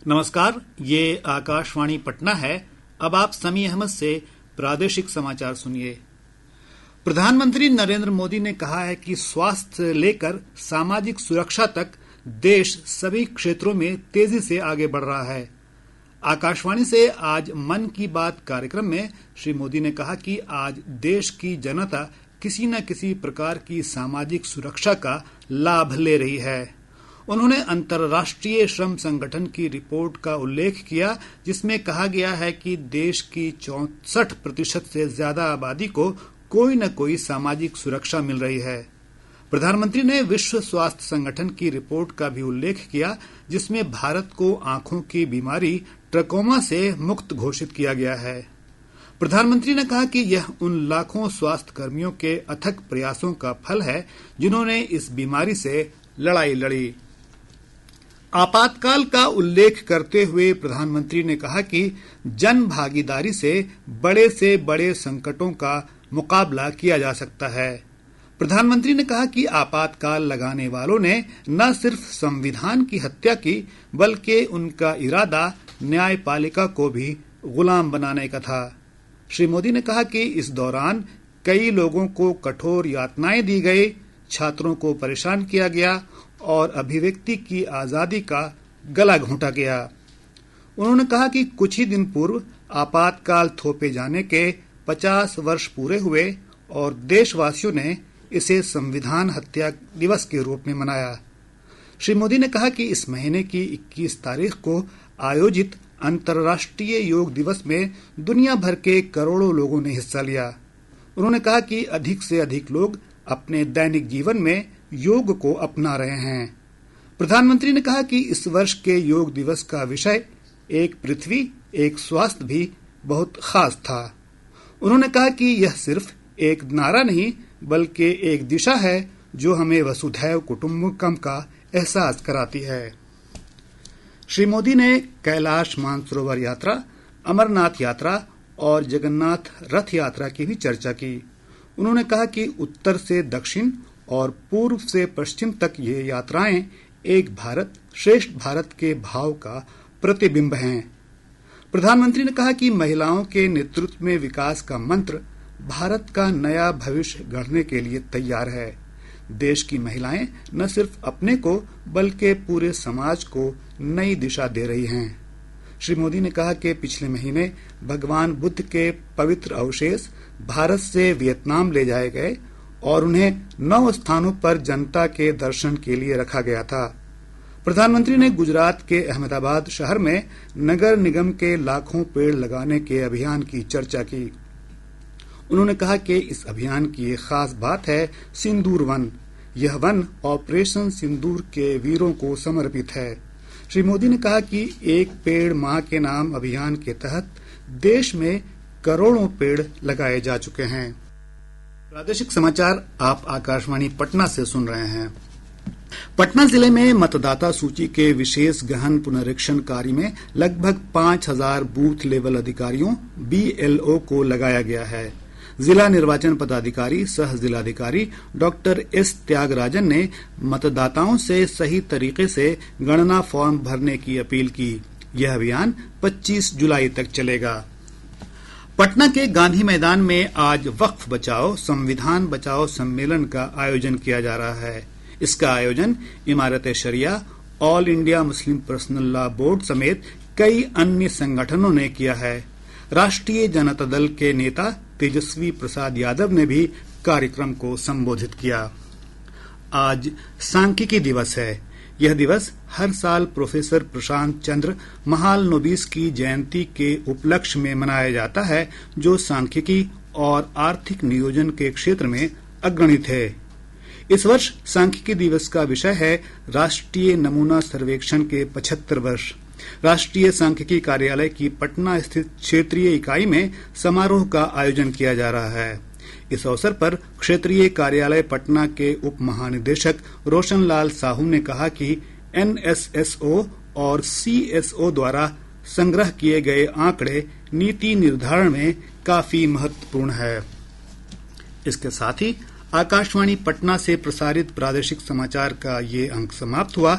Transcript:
नमस्कार, ये आकाशवाणी पटना है। अब आप समी अहमद से प्रादेशिक समाचार सुनिए। प्रधानमंत्री नरेंद्र मोदी ने कहा है कि स्वास्थ्य से लेकर सामाजिक सुरक्षा तक देश सभी क्षेत्रों में तेजी से आगे बढ़ रहा है। आकाशवाणी से आज मन की बात कार्यक्रम में श्री मोदी ने कहा कि आज देश की जनता किसी न किसी प्रकार की सामाजिक सुरक्षा का लाभ ले रही है। उन्होंने अंतर्राष्ट्रीय श्रम संगठन की रिपोर्ट का उल्लेख किया, जिसमें कहा गया है कि देश की 64% से ज्यादा आबादी को कोई न कोई सामाजिक सुरक्षा मिल रही है। प्रधानमंत्री ने विश्व स्वास्थ्य संगठन की रिपोर्ट का भी उल्लेख किया, जिसमें भारत को आंखों की बीमारी ट्रकोमा से मुक्त घोषित किया गया है। प्रधानमंत्री ने कहा कि यह उन लाखों स्वास्थ्य कर्मियों के अथक प्रयासों का फल है जिन्होंने इस बीमारी से लड़ाई लड़ी। आपातकाल का उल्लेख करते हुए प्रधानमंत्री ने कहा कि जन भागीदारी से बड़े संकटों का मुकाबला किया जा सकता है। प्रधानमंत्री ने कहा कि आपातकाल लगाने वालों ने न सिर्फ संविधान की हत्या की, बल्कि उनका इरादा न्यायपालिका को भी गुलाम बनाने का था। श्री मोदी ने कहा कि इस दौरान कई लोगों को कठोर यातनाएं दी गई, छात्रों को परेशान किया गया और अभिव्यक्ति की आजादी का गला घोंटा गया। उन्होंने कहा कि कुछ ही दिन पूर्व आपातकाल थोपे जाने के 50 वर्ष पूरे हुए और देशवासियों ने इसे संविधान हत्या दिवस के रूप में मनाया। श्री मोदी ने कहा कि इस महीने की 21 तारीख को आयोजित अंतर्राष्ट्रीय योग दिवस में दुनिया भर के करोड़ों लोगों ने हिस्सा लिया। उन्होंने कहा कि अधिक से अधिक लोग अपने दैनिक जीवन में योग को अपना रहे हैं। प्रधानमंत्री ने कहा कि इस वर्ष के योग दिवस का विषय एक पृथ्वी एक स्वास्थ्य भी बहुत खास था। उन्होंने कहा कि यह सिर्फ एक नारा नहीं, बल्कि एक दिशा है जो हमें वसुधैव कुटुंबकम का एहसास कराती है। श्री मोदी ने कैलाश मानसरोवर यात्रा, अमरनाथ यात्रा और जगन्नाथ रथ यात्रा की भी चर्चा की। उन्होंने कहा कि उत्तर से दक्षिण और पूर्व से पश्चिम तक ये यात्राएं एक भारत श्रेष्ठ भारत के भाव का प्रतिबिंब हैं। प्रधानमंत्री ने कहा कि महिलाओं के नेतृत्व में विकास का मंत्र भारत का नया भविष्य गढ़ने के लिए तैयार है। देश की महिलाएं न सिर्फ अपने को बल्कि पूरे समाज को नई दिशा दे रही हैं। श्री मोदी ने कहा कि पिछले महीने भगवान बुद्ध के पवित्र अवशेष भारत से वियतनाम ले जाए गए और उन्हें 9 स्थानों पर जनता के दर्शन के लिए रखा गया था। प्रधानमंत्री ने गुजरात के अहमदाबाद शहर में नगर निगम के लाखों पेड़ लगाने के अभियान की चर्चा की। उन्होंने कहा कि इस अभियान की एक खास बात है सिंदूर वन। यह वन ऑपरेशन सिंदूर के वीरों को समर्पित है। श्री मोदी ने कहा कि एक पेड़ मां के नाम अभियान के तहत देश में करोड़ों पेड़ लगाए जा चुके हैं। प्रादेशिक समाचार आप आकाशवाणी पटना से सुन रहे हैं। पटना जिले में मतदाता सूची के विशेष गहन पुनरीक्षण कार्य में लगभग 5000 बूथ लेवल अधिकारियों BLO को लगाया गया है। जिला निर्वाचन पदाधिकारी सह जिलाधिकारी डॉक्टर S त्यागराजन ने मतदाताओं से सही तरीके से गणना फॉर्म भरने की अपील की। यह अभियान 25 जुलाई तक चलेगा। पटना के गांधी मैदान में आज वक्फ बचाओ संविधान बचाओ सम्मेलन का आयोजन किया जा रहा है। इसका आयोजन Imarat Shariah, All India Muslim Personal Law Board समेत कई अन्य संगठनों ने किया है। राष्ट्रीय जनता दल के नेता तेजस्वी प्रसाद यादव ने भी कार्यक्रम को संबोधित किया। आज सांख्यिकी दिवस है। यह दिवस हर साल प्रोफेसर प्रशांत चंद्र महालनोबिस की जयंती के उपलक्ष्य में मनाया जाता है, जो सांख्यिकी और आर्थिक नियोजन के क्षेत्र में अग्रणी थे। इस वर्ष सांख्यिकी दिवस का विषय है राष्ट्रीय नमूना सर्वेक्षण के 75 वर्ष। राष्ट्रीय सांख्यिकी कार्यालय की पटना स्थित क्षेत्रीय इकाई में समारोह का आयोजन किया जा रहा है। इस अवसर पर क्षेत्रीय कार्यालय पटना के उप महानिदेशक रोशन लाल साहू ने कहा कि NSSO और CSO द्वारा संग्रह किए गए आंकड़े नीति निर्धारण में काफी महत्वपूर्ण है। इसके साथ ही आकाशवाणी पटना से प्रसारित प्रादेशिक समाचार का ये अंक समाप्त हुआ।